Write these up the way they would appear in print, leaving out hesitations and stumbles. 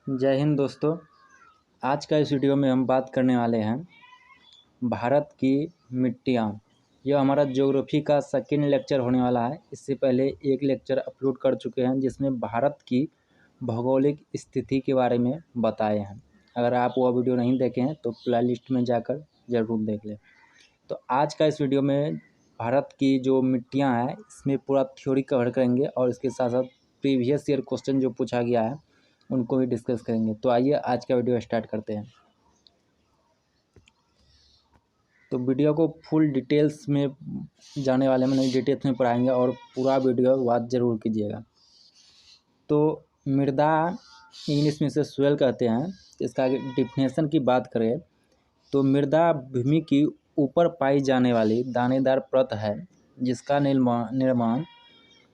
जय हिंद दोस्तों। आज का इस वीडियो में हम बात करने वाले हैं भारत की मिट्टियाँ। यह हमारा ज्योग्राफी का सेकेंड लेक्चर होने वाला है। इससे पहले एक लेक्चर अपलोड कर चुके हैं जिसमें भारत की भौगोलिक स्थिति के बारे में बताए हैं। अगर आप वह वीडियो नहीं देखे हैं तो प्लेलिस्ट में जाकर ज़रूर देख लें। तो आज का इस वीडियो में भारत की जो मिट्टियाँ हैं इसमें पूरा थ्योरी कवर करेंगे और इसके साथ साथ प्रीवियस ईयर क्वेश्चन जो पूछा गया है उनको भी डिस्कस करेंगे। तो आइए आज का वीडियो स्टार्ट करते हैं। तो वीडियो को फुल डिटेल्स में जाने वाले में नहीं, डिटेल्स में पढ़ाएंगे और पूरा वीडियो वॉच ज़रूर कीजिएगा। तो मृदा इंग्लिश में से सोइल कहते हैं। इसका डिफिनेशन की बात करें तो मृदा भूमि की ऊपर पाई जाने वाली दानेदार परत है जिसका निर्माण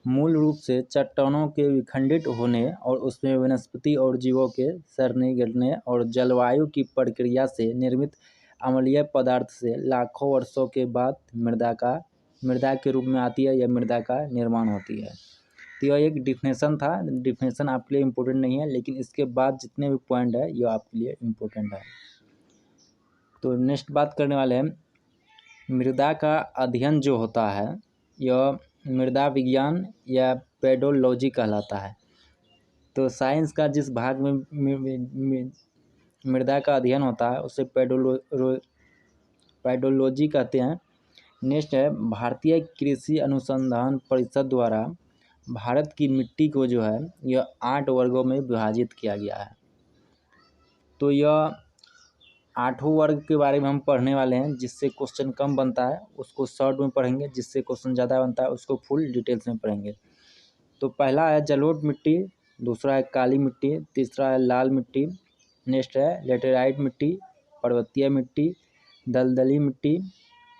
मूल रूप से चट्टानों के विखंडित होने और उसमें वनस्पति और जीवों के सड़ने गिरने और जलवायु की प्रक्रिया से निर्मित अम्लीय पदार्थ से लाखों वर्षों के बाद मृदा के रूप में आती है या मृदा का निर्माण होती है। तो यह एक डिफिनेशन था। डिफिनेशन आपके लिए इम्पोर्टेंट नहीं है, लेकिन इसके बाद जितने भी पॉइंट है यह आपके लिए इम्पोर्टेंट है। तो नेक्स्ट बात करने वाले हैं मृदा का अध्ययन जो होता है यह मृदा विज्ञान या पेडोलॉजी कहलाता है। तो साइंस का जिस भाग में मृदा का अध्ययन होता है उसे पेडोलॉजी कहते हैं। नेक्स्ट है भारतीय कृषि अनुसंधान परिषद द्वारा भारत की मिट्टी को जो है यह 8 वर्गों में विभाजित किया गया है। तो यह 8 वर्ग के बारे में हम पढ़ने वाले हैं। जिससे क्वेश्चन कम बनता है उसको शॉर्ट में पढ़ेंगे, जिससे क्वेश्चन ज़्यादा बनता है उसको फुल डिटेल्स में पढ़ेंगे। तो पहला है जलोढ़ मिट्टी, दूसरा है काली मिट्टी, तीसरा है लाल मिट्टी, नेक्स्ट है लेटेराइट मिट्टी, पर्वतीय मिट्टी, दलदली मिट्टी,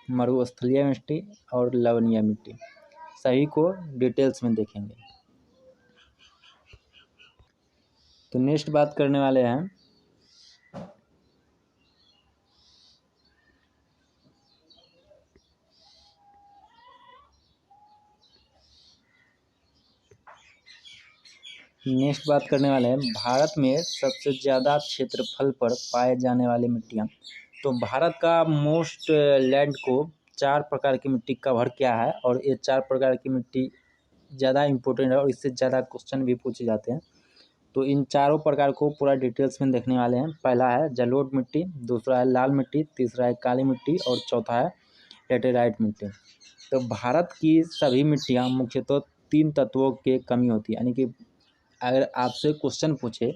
मरुस्थलीय मिट्टी और लवणीय मिट्टी। सभी को डिटेल्स में देखेंगे। तो नेक्स्ट बात करने वाले हैं भारत में सबसे ज़्यादा क्षेत्रफल पर पाए जाने वाली मिट्टियाँ। तो भारत का मोस्ट लैंड को 4 प्रकार की मिट्टी कवर किया है और ये 4 प्रकार की मिट्टी ज़्यादा इम्पोर्टेंट है और इससे ज़्यादा क्वेश्चन भी पूछे जाते हैं। तो इन चारों प्रकार को पूरा डिटेल्स में देखने वाले हैं। पहला है जलोढ़ मिट्टी, दूसरा है लाल मिट्टी, तीसरा है काली मिट्टी और चौथा है लेटेराइट मिट्टी। तो भारत की सभी मिट्टियाँ मुख्यतः 3 तत्वों के कमी होती है। यानी कि अगर आपसे क्वेश्चन पूछे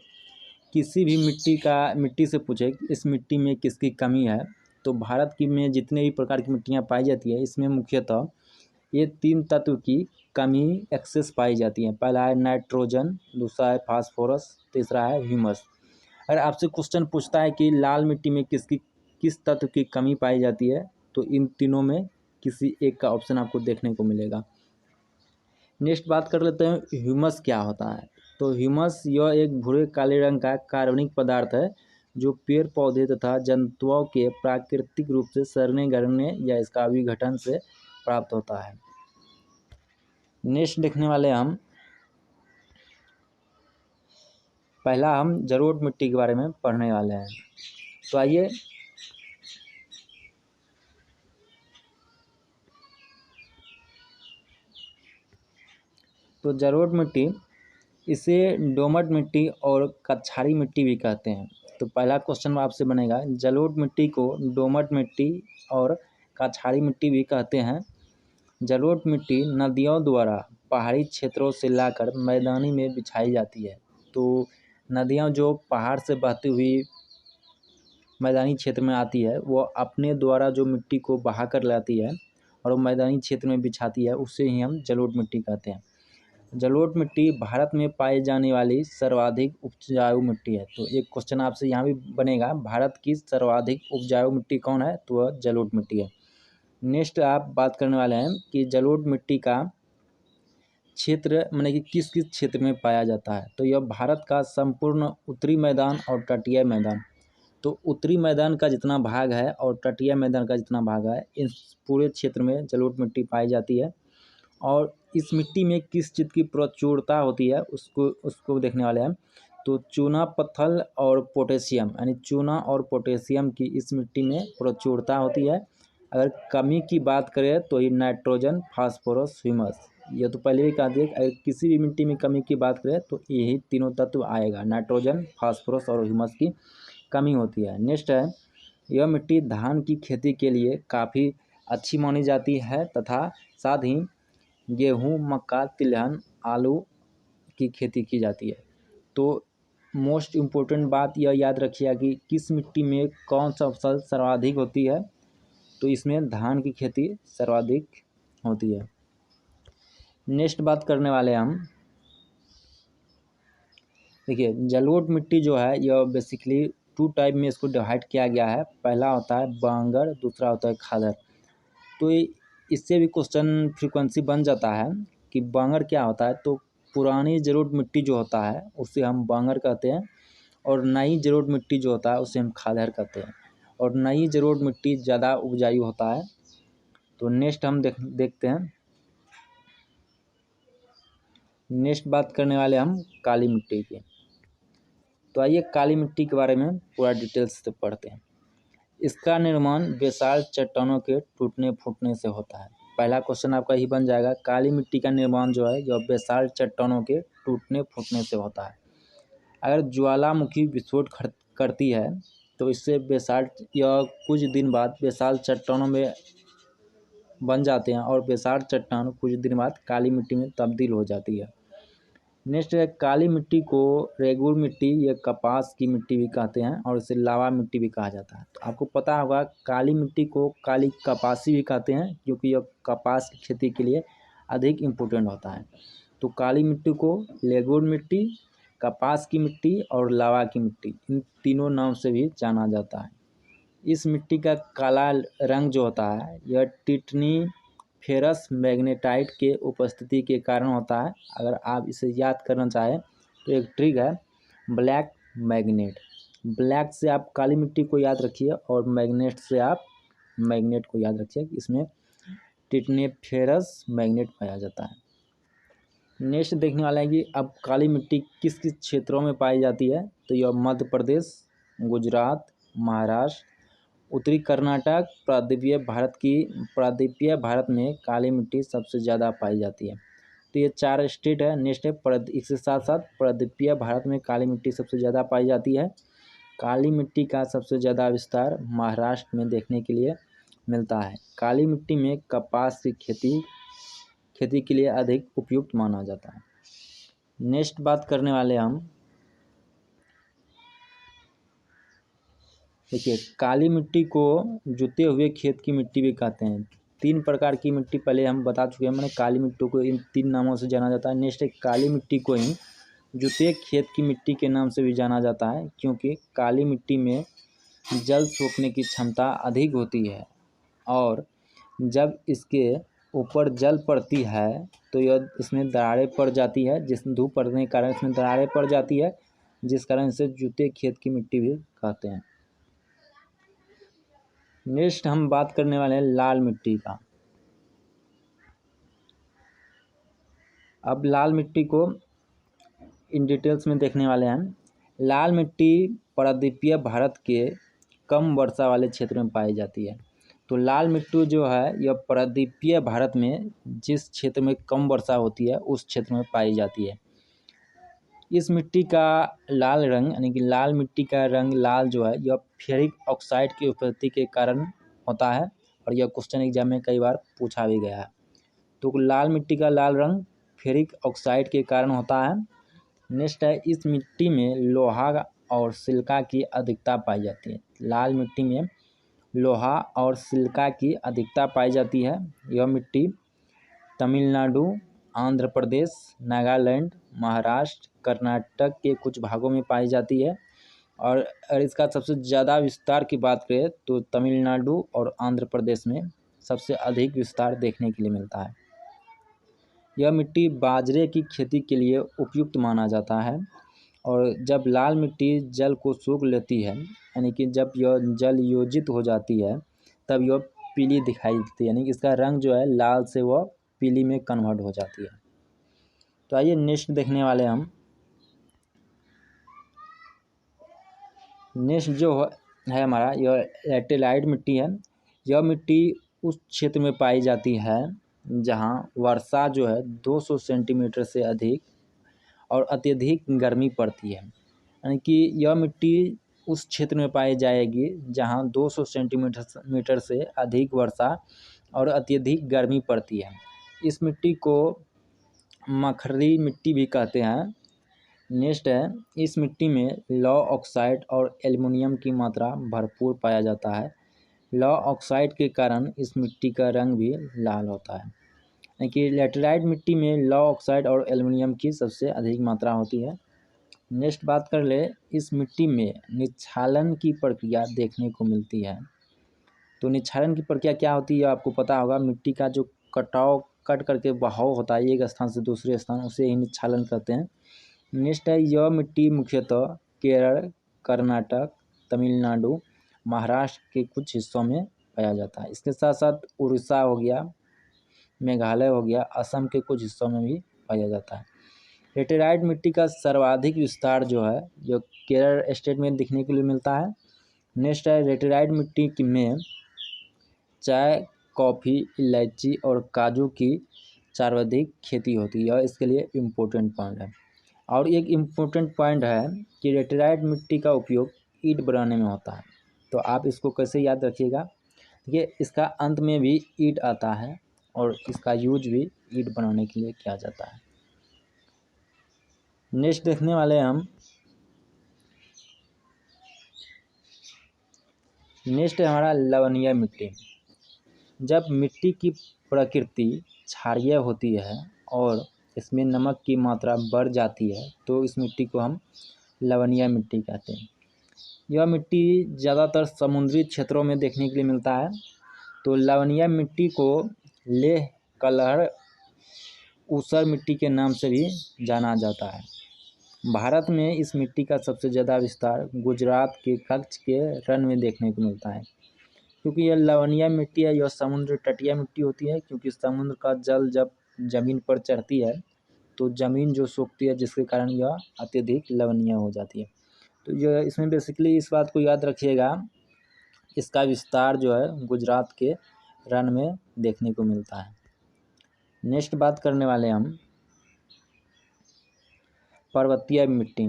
किसी भी मिट्टी से पूछे इस मिट्टी में किसकी कमी है, तो भारत की में जितने भी प्रकार की मिट्टियाँ पाई जाती है इसमें मुख्यतः ये 3 तत्व की कमी एक्सेस पाई जाती है। पहला है नाइट्रोजन, दूसरा है फास्फोरस, तीसरा है ह्यूमस। अगर आपसे क्वेश्चन पूछता है कि लाल मिट्टी में किस तत्व की कमी पाई जाती है, तो इन तीनों में किसी एक का ऑप्शन आपको देखने को मिलेगा। नेक्स्ट बात कर लेते हैं ह्यूमस क्या होता है। तो ह्यूमस यह एक भूरे काले रंग का कार्बनिक पदार्थ है जो पेड़ पौधे तथा जंतुओं के प्राकृतिक रूप से सड़ने गलने या इसका विघटन से प्राप्त होता है। नेक्स्ट देखने वाले हम जलोढ़ मिट्टी के बारे में पढ़ने वाले हैं। तो आइए तो जलोढ़ मिट्टी इसे डोमट मिट्टी और कछारी मिट्टी भी कहते हैं। तो पहला क्वेश्चन आपसे बनेगा जलोढ़ मिट्टी को डोमट मिट्टी और कछारी मिट्टी भी कहते हैं। जलोढ़ मिट्टी नदियों द्वारा पहाड़ी क्षेत्रों से लाकर मैदानी में बिछाई जाती है। तो नदियाँ जो पहाड़ से बहती हुई मैदानी क्षेत्र में आती है वो अपने द्वारा जो मिट्टी को बहा कर लाती है और मैदानी क्षेत्र में बिछाती है, उससे ही हम जलोढ़ मिट्टी कहते हैं। जलोढ़ मिट्टी भारत में पाई जाने वाली सर्वाधिक उपजाऊ मिट्टी है। तो एक क्वेश्चन आपसे यहाँ भी बनेगा, भारत की सर्वाधिक उपजाऊ मिट्टी कौन है, तो वह जलोढ़ मिट्टी है। नेक्स्ट आप बात करने वाले हैं कि जलोढ़ मिट्टी का क्षेत्र माने कि किस किस क्षेत्र में पाया जाता है। तो यह भारत का संपूर्ण उत्तरी मैदान और तटीय मैदान। तो उत्तरी मैदान का जितना भाग है और तटीय मैदान का जितना भाग है, इस पूरे क्षेत्र में जलोढ़ मिट्टी पाई जाती है। और इस मिट्टी में किस चीज़ की प्रचुरता होती है उसको देखने वाले हैं। तो चूना पत्थर और पोटेशियम, यानी चूना और पोटेशियम की इस मिट्टी में प्रचुरता होती है। अगर कमी की बात करें तो ये नाइट्रोजन, फास्फोरस, ह्यूमस, ये तो पहले भी कहा दिया। अगर किसी भी मिट्टी में कमी की बात करें तो यही तीनों तत्व आएगा, नाइट्रोजन, फास्फोरस और ह्यूमस की कमी होती है। नेक्स्ट है, यह मिट्टी धान की खेती के लिए काफ़ी अच्छी मानी जाती है तथा साथ ही गेहूँ, मक्का, तिलहन, आलू की खेती की जाती है। तो मोस्ट इम्पोर्टेंट बात यह याद रखिएगा कि किस मिट्टी में कौन सा फसल सर्वाधिक होती है, तो इसमें धान की खेती सर्वाधिक होती है। नेक्स्ट बात करने वाले हम, देखिए जलोढ़ मिट्टी जो है यह बेसिकली 2 टाइप में इसको डिवाइड किया गया है। पहला होता है बांगर, दूसरा होता है खादर। तो इससे भी क्वेश्चन फ्रीक्वेंसी बन जाता है कि बांगर क्या होता है। तो पुरानी जलोढ़ मिट्टी जो होता है उसे हम बांगर कहते हैं, और नई जलोढ़ मिट्टी जो होता है उसे हम खादर कहते हैं। और नई जलोढ़ मिट्टी ज़्यादा उपजाऊ होता है। तो नेक्स्ट हम देखते हैं। नेक्स्ट बात करने वाले हम काली मिट्टी की। तो आइए काली मिट्टी के बारे में पूरा डिटेल्स से पढ़ते हैं। इसका निर्माण बेसाल्ट चट्टानों के टूटने फूटने से होता है। पहला क्वेश्चन आपका ही बन जाएगा, काली मिट्टी का निर्माण जो है यह बेसाल्ट चट्टानों के टूटने फूटने से होता है। अगर ज्वालामुखी विस्फोट करती है तो इससे बेसाल्ट या कुछ दिन बाद बेसाल्ट चट्टानों में बन जाते हैं और बेसाल्ट चट्टान कुछ दिन बाद काली मिट्टी में तब्दील हो जाती है। नेक्स्ट है, काली मिट्टी को रेगुर मिट्टी या कपास की मिट्टी भी कहते हैं और इसे लावा मिट्टी भी कहा जाता है। तो आपको पता होगा काली मिट्टी को काली कपासी भी कहते हैं क्योंकि यह कपास की खेती के लिए अधिक इम्पोर्टेंट होता है। तो काली मिट्टी को रेगुर मिट्टी, कपास की मिट्टी और लावा की मिट्टी, इन तीनों नाम से भी जाना जाता है। इस मिट्टी का काला रंग जो होता है यह टिटनी फेरस मैग्नेटाइट के उपस्थिति के कारण होता है। अगर आप इसे याद करना चाहें तो एक ट्रिक है, ब्लैक मैग्नेट। ब्लैक से आप काली मिट्टी को याद रखिए और मैग्नेट से आप मैग्नेट को याद रखिए। इसमें टिटनी फेरस मैग्नेट पाया जाता है। नेक्स्ट देखने वाला है कि अब काली मिट्टी किस किस क्षेत्रों में पाई जाती है। तो यह मध्य प्रदेश, गुजरात, महाराष्ट्र, उत्तरी कर्नाटक, प्रायद्वीपीय भारत में काली मिट्टी सबसे ज़्यादा पाई जाती है। तो ये 4 स्टेट है। नेक्स्ट है इसके साथ साथ प्रायद्वीपीय भारत में काली मिट्टी सबसे ज़्यादा पाई जाती है। काली मिट्टी का सबसे ज़्यादा विस्तार महाराष्ट्र में देखने के लिए मिलता है। काली मिट्टी में कपास की खेती के लिए अधिक उपयुक्त माना जाता है। नेक्स्ट बात करने वाले हम, देखिए काली मिट्टी को जुते हुए खेत की मिट्टी भी कहते हैं। 3 प्रकार की मिट्टी पहले हम बता चुके हैं। मैंने काली मिट्टी को इन 3 नामों से जाना जाता है। नेक्स्ट है, काली मिट्टी को ही जुते खेत की मिट्टी के नाम से भी जाना जाता है क्योंकि काली मिट्टी में जल सोखने की क्षमता अधिक होती है और जब इसके ऊपर जल पड़ती है तो यह इसमें दरारें पड़ जाती है। जिस धूप पड़ने के कारण इसमें दरारें पड़ जाती है, जिस कारण इसे जुते खेत की मिट्टी भी कहते हैं। नेक्स्ट हम बात करने वाले हैं लाल मिट्टी का। अब लाल मिट्टी को इन डिटेल्स में देखने वाले हैं। लाल मिट्टी प्रायद्वीपीय भारत के कम वर्षा वाले क्षेत्र में पाई जाती है। तो लाल मिट्टी जो है यह प्रायद्वीपीय भारत में जिस क्षेत्र में कम वर्षा होती है उस क्षेत्र में पाई जाती है। इस मिट्टी का लाल रंग, यानी कि लाल मिट्टी का रंग लाल जो है यह फेरिक ऑक्साइड की उपस्थिति के कारण होता है और यह क्वेश्चन एग्जाम में कई बार पूछा भी गया है। तो लाल मिट्टी का लाल रंग फेरिक ऑक्साइड के कारण होता है। नेक्स्ट है, इस मिट्टी में लोहा और सिलिका की अधिकता पाई जाती है। लाल मिट्टी में लोहा और सिलिका की अधिकता पाई जाती है। यह मिट्टी तमिलनाडु, आंध्र प्रदेश, नागालैंड, महाराष्ट्र, कर्नाटक के कुछ भागों में पाई जाती है। और अगर इसका सबसे ज़्यादा विस्तार की बात करें तो तमिलनाडु और आंध्र प्रदेश में सबसे अधिक विस्तार देखने के लिए मिलता है। यह मिट्टी बाजरे की खेती के लिए उपयुक्त माना जाता है और जब लाल मिट्टी जल को सोख लेती है, यानी कि जब यह जल योजित हो जाती है तब यह पीली दिखाई देती है, यानी कि इसका रंग जो है लाल से वह पीली में कन्वर्ट हो जाती है। तो आइए नेक्स्ट देखने वाले हम, नेक्स्ट जो है हमारा यह लैटेराइट मिट्टी है। यह मिट्टी उस क्षेत्र में पाई जाती है जहाँ वर्षा जो है 200 सेंटीमीटर से अधिक और अत्यधिक गर्मी पड़ती है। यानी कि यह मिट्टी उस क्षेत्र में पाई जाएगी जहाँ 200 सेंटीमीटर से अधिक वर्षा और अत्यधिक गर्मी पड़ती है। इस मिट्टी को मखरली मिट्टी भी कहते हैं। नेक्स्ट है, इस मिट्टी में लौह ऑक्साइड और एल्युमिनियम की मात्रा भरपूर पाया जाता है। लौह ऑक्साइड के कारण इस मिट्टी का रंग भी लाल होता है। यानी कि लैटेराइट मिट्टी में लौह ऑक्साइड और एल्युमिनियम की सबसे अधिक मात्रा होती है। नेक्स्ट बात कर ले, इस मिट्टी में निक्षालन की प्रक्रिया देखने को मिलती है। तो निक्षालन की प्रक्रिया क्या होती है आपको पता होगा। मिट्टी का जो कट करके बहाव होता है एक स्थान से दूसरे स्थान, उसे ही निक्षालन कहते हैं। नेक्स्ट है, यह मिट्टी मुख्यतः केरल, कर्नाटक, तमिलनाडु, महाराष्ट्र के कुछ हिस्सों में पाया जाता है। इसके साथ साथ उड़ीसा हो गया, मेघालय हो गया, असम के कुछ हिस्सों में भी पाया जाता है। लेटेराइट मिट्टी का सर्वाधिक विस्तार जो है जो केरल स्टेट में देखने के लिए मिलता है। नेक्स्ट है, लेटेराइट मिट्टी में चाय, कॉफ़ी, इलायची और काजू की सर्वाधिक खेती होती है। यह इसके लिए इम्पोर्टेंट पॉइंट है। और एक इम्पोर्टेंट पॉइंट है कि लेटेराइट मिट्टी का उपयोग ईंट बनाने में होता है। तो आप इसको कैसे याद रखिएगा, देखिए इसका अंत में भी ईंट आता है और इसका यूज भी ईंट बनाने के लिए किया जाता है। नेक्स्ट देखने वाले हम, नेक्स्ट है हमारा लवणीय मिट्टी। जब मिट्टी की प्रकृति क्षारीय होती है और इसमें नमक की मात्रा बढ़ जाती है तो इस मिट्टी को हम लवणीय मिट्टी कहते हैं। यह मिट्टी ज़्यादातर समुद्री क्षेत्रों में देखने के लिए मिलता है। तो लवणीय मिट्टी को लेह, कलहर, ऊसर मिट्टी के नाम से भी जाना जाता है। भारत में इस मिट्टी का सबसे ज़्यादा विस्तार गुजरात के कच्छ के रण में देखने को मिलता है। क्योंकि यह लवणीय मिट्टी है, यह समुद्र तटीय मिट्टी होती है। क्योंकि समुद्र का जल जब ज़मीन पर चढ़ती है तो ज़मीन जो सोखती है, जिसके कारण यह अत्यधिक लवणीय हो जाती है। तो यह इसमें बेसिकली इस बात को याद रखिएगा, इसका विस्तार जो है गुजरात के रण में देखने को मिलता है। नेक्स्ट बात करने वाले हम पर्वतीय मिट्टी।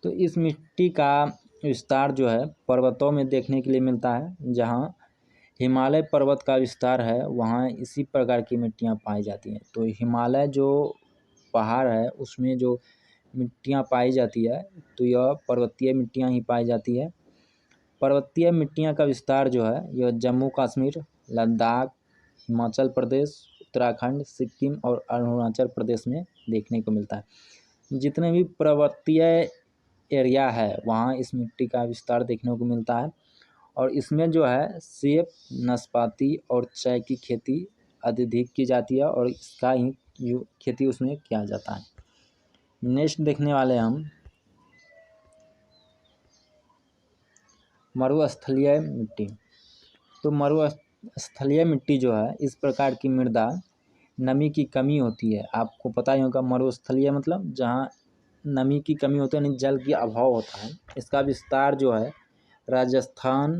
तो इस मिट्टी का विस्तार जो है पर्वतों में देखने के लिए मिलता है। जहाँ हिमालय पर्वत का विस्तार है वहाँ इसी प्रकार की मिट्टियाँ पाई जाती हैं। तो हिमालय जो पहाड़ है उसमें जो मिट्टियाँ पाई जाती है तो यह पर्वतीय मिट्टियाँ ही पाई जाती है। पर्वतीय मिट्टियाँ का विस्तार जो है यह जम्मू कश्मीर, लद्दाख, हिमाचल प्रदेश, उत्तराखंड, सिक्किम और अरुणाचल प्रदेश में देखने को मिलता है। जितने भी पर्वतीय एरिया है वहाँ इस मिट्टी का विस्तार देखने को मिलता है। और इसमें जो है सेब, नाशपाती और चाय की खेती अत्यधिक की जाती है और इसका ही खेती उसमें किया जाता है। नेक्स्ट देखने वाले हम मरुस्थलीय मिट्टी। तो मरुस्थलीय मिट्टी जो है इस प्रकार की मृदा नमी की कमी होती है। आपको पता ही होगा मरुस्थलीय मतलब जहाँ नमी की कमी होती है, यानी जल की अभाव होता है। इसका विस्तार जो है राजस्थान,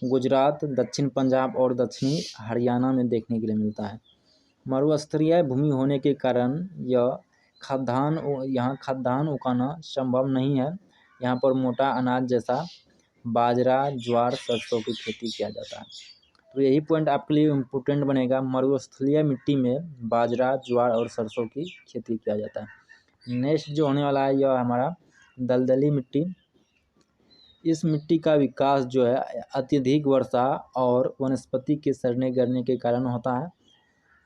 गुजरात, दक्षिण पंजाब और दक्षिणी हरियाणा में देखने के लिए मिलता है। मरुस्थलीय भूमि होने के कारण यहाँ खाद्यान्न उगाना संभव नहीं है। यहाँ पर मोटा अनाज जैसा बाजरा, ज्वार, सरसों की खेती किया जाता है। तो यही पॉइंट आपके लिए इम्पोर्टेंट बनेगा, मरुस्थलीय मिट्टी में बाजरा, ज्वार और सरसों की खेती किया जाता है। नेक्स्ट जो होने वाला है यह हमारा दलदली मिट्टी। इस मिट्टी का विकास जो है अत्यधिक वर्षा और वनस्पति के सड़ने गिरने के कारण होता है।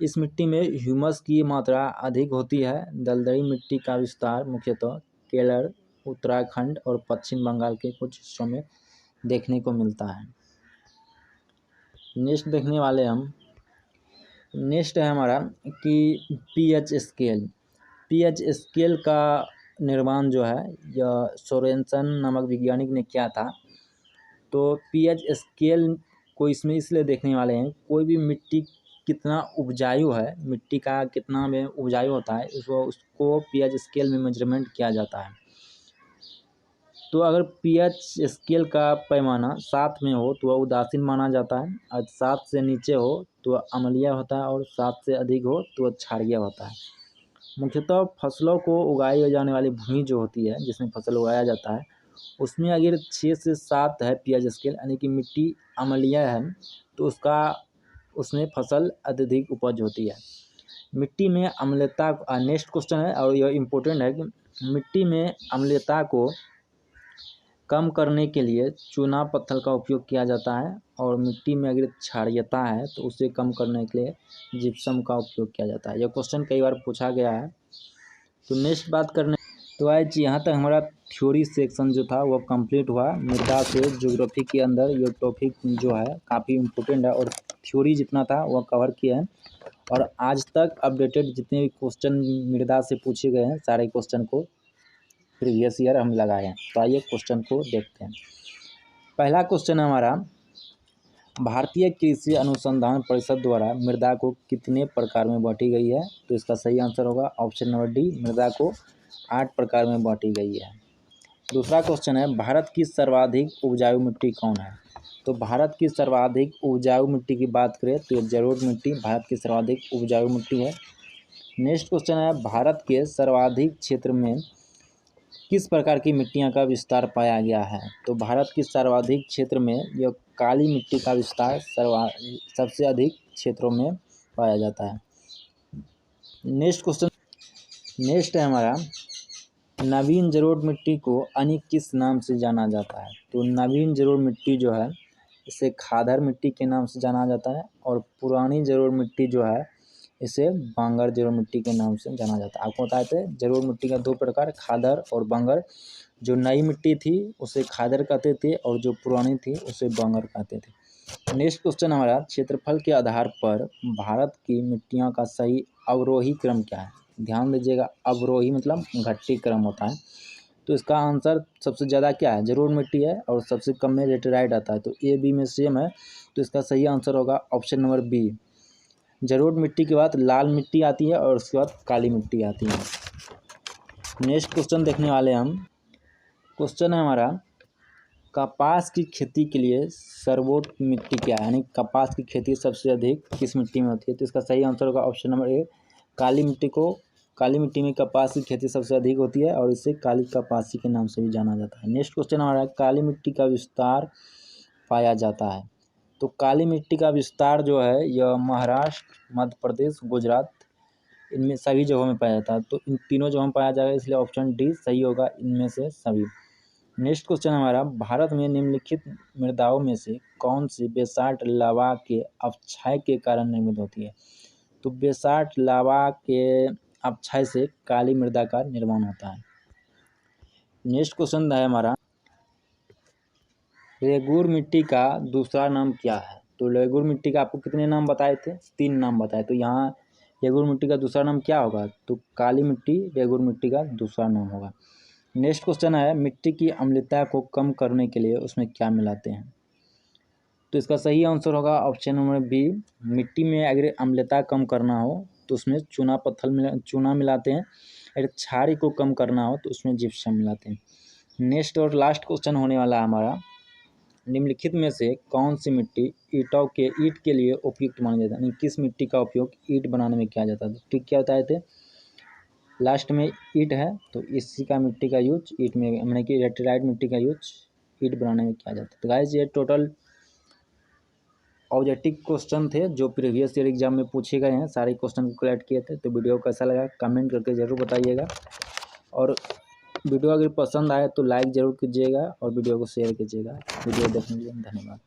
इस मिट्टी में ह्यूमस की मात्रा अधिक होती है। दलदली मिट्टी का विस्तार मुख्यतः केरल, उत्तराखंड और पश्चिम बंगाल के कुछ हिस्सों में देखने को मिलता है। नेक्स्ट देखने वाले हम, नेक्स्ट है हमारा कि पीएच स्केल। पीएच स्केल का निर्माण जो है यह सोरेनसन नामक वैज्ञानिक ने किया था। तो पीएच स्केल को इसमें इसलिए देखने वाले हैं, कोई भी मिट्टी कितना उपजाऊ है, मिट्टी का कितना में उपजाऊ होता है, उसको पीएच स्केल में मेजरमेंट किया जाता है। तो अगर पीएच स्केल का पैमाना 7 में हो तो वह उदासीन माना जाता है, और 7 से नीचे हो तो वह अम्लीय होता है, और 7 से अधिक हो तो वह क्षारीय होता है। मुख्यतः फसलों को उगाई जाने वाली भूमि जो होती है जिसमें फसल उगाया जाता है, उसमें अगर 6 से 7 है पीएच स्केल यानी कि मिट्टी अम्लीय है, तो उसमें फसल अत्यधिक उपज होती है। मिट्टी में अम्लता, नेक्स्ट क्वेश्चन है और यह इम्पोर्टेंट है कि मिट्टी में अम्लता को कम करने के लिए चूना पत्थर का उपयोग किया जाता है, और मिट्टी में अगर क्षारीयता है तो उसे कम करने के लिए जिप्सम का उपयोग किया जाता है। यह क्वेश्चन कई बार पूछा गया है। तो नेक्स्ट बात करने तो आज यहाँ तक हमारा थ्योरी सेक्शन जो था वह कंप्लीट हुआ। मृदा से ज्योग्राफी के अंदर ये टॉपिक जो है काफ़ी इम्पोर्टेंट है, और थ्योरी जितना था वह कवर किया है, और आज तक अपडेटेड जितने भी क्वेश्चन मृदा से पूछे गए हैं सारे क्वेश्चन को प्रीवियस ईयर हम लगाए हैं। तो आइए क्वेश्चन को देखते हैं। पहला क्वेश्चन है हमारा, भारतीय कृषि अनुसंधान परिषद द्वारा मृदा को कितने प्रकार में बांटी गई है? तो इसका सही आंसर होगा ऑप्शन नंबर डी, मृदा को 8 प्रकार में बांटी गई है। दूसरा क्वेश्चन है, भारत की सर्वाधिक उपजाऊ मिट्टी कौन है? तो भारत की सर्वाधिक उपजाऊ मिट्टी की बात करें तो ये जलोढ़ मिट्टी भारत की सर्वाधिक उपजाऊ मिट्टी है। नेक्स्ट क्वेश्चन है, भारत के सर्वाधिक क्षेत्र में किस प्रकार की मिट्टियां का विस्तार पाया गया है? तो भारत की सर्वाधिक क्षेत्र में यह काली मिट्टी का विस्तार सबसे अधिक क्षेत्रों में पाया जाता है। नेक्स्ट है हमारा, नवीन जलोढ़ मिट्टी को अन्य किस नाम से जाना जाता है? तो नवीन जलोढ़ मिट्टी जो है इसे खादर मिट्टी के नाम से जाना जाता है, और पुरानी जलोढ़ मिट्टी जो है इसे बांगर जलोढ़ मिट्टी के नाम से जाना जाता है। आपको बताए थे जलोढ़ मिट्टी का 2 प्रकार, खादर और बांगर। जो नई मिट्टी थी उसे खादर कहते थे, और जो पुरानी थी उसे बांगर कहते थे। नेक्स्ट क्वेश्चन हमारा, क्षेत्रफल के आधार पर भारत की मिट्टियों का सही अवरोही क्रम क्या है? ध्यान दीजिएगा, अवरोही मतलब घट्टी क्रम होता है। तो इसका आंसर सबसे ज़्यादा क्या है? जलोढ़ मिट्टी है, और सबसे कम में लेटेराइट आता है। तो ए बी में सेम है, तो इसका सही आंसर होगा ऑप्शन नंबर बी। जलोढ़ मिट्टी के बाद लाल मिट्टी आती है, और उसके बाद काली मिट्टी आती है। नेक्स्ट क्वेश्चन देखने वाले हम। क्वेश्चन है हमारा, कपास की खेती के लिए सर्वोत्तम मिट्टी क्या है? यानी कपास की खेती सबसे अधिक किस मिट्टी में होती है? तो इसका सही आंसर होगा ऑप्शन नंबर ए, काली मिट्टी में कपास की खेती सबसे अधिक होती है, और इसे काली कपासी के नाम से भी जाना जाता है। नेक्स्ट क्वेश्चन हमारा, काली मिट्टी का विस्तार पाया जाता है? तो काली मिट्टी का विस्तार जो है यह महाराष्ट्र, मध्य प्रदेश, गुजरात, इनमें सभी जगहों में पाया जाता है। तो इन तीनों जगहों में पाया जाएगा, इसलिए ऑप्शन डी सही होगा इनमें से सभी। नेक्स्ट क्वेश्चन हमारा, भारत में निम्नलिखित मृदाओं में से कौन सी बेसाल्ट लावा के अपक्षय के कारण निर्मित होती है? तो बेसाल्ट लावा के अपक्षय से काली मृदा का निर्माण होता है। नेक्स्ट क्वेश्चन है हमारा, रेगूर मिट्टी का दूसरा नाम क्या है? तो रेगूर मिट्टी का आपको कितने नाम बताए थे? 3 नाम बताए। तो यहाँ रेगूर मिट्टी का दूसरा नाम क्या होगा? तो काली मिट्टी रेगूर मिट्टी का दूसरा नाम होगा। नेक्स्ट क्वेश्चन है, मिट्टी की अम्लता को कम करने के लिए उसमें क्या मिलाते हैं? तो इसका सही आंसर होगा ऑप्शन नंबर बी, मिट्टी में अगर अम्लता कम करना हो तो उसमें चूना मिलाते हैं, अगर क्षार को कम करना हो तो उसमें जिप्सम मिलाते हैं। नेक्स्ट और लास्ट क्वेश्चन होने वाला है हमारा, निम्नलिखित में से कौन सी मिट्टी ईंट के लिए उपयुक्त मानी जाती है? यानी किस मिट्टी का उपयोग ईंट बनाने में किया जाता है? तो ठीक क्या बताए थे? लास्ट में ईंट है, तो इसी का मिट्टी का यूज ईंट में, यानी कि लेटेराइट मिट्टी का यूज ईंट बनाने में किया जाता है। तो गाइस ये टोटल ऑब्जेक्टिव क्वेश्चन थे जो प्रीवियस ईयर एग्जाम में पूछे गए हैं, सारे क्वेश्चन को कलेक्ट किए थे। तो वीडियो कैसा लगा कमेंट करके ज़रूर बताइएगा, और वीडियो अगर पसंद आए तो लाइक ज़रूर कीजिएगा, और वीडियो को शेयर कीजिएगा। वीडियो देखने के लिए धन्यवाद।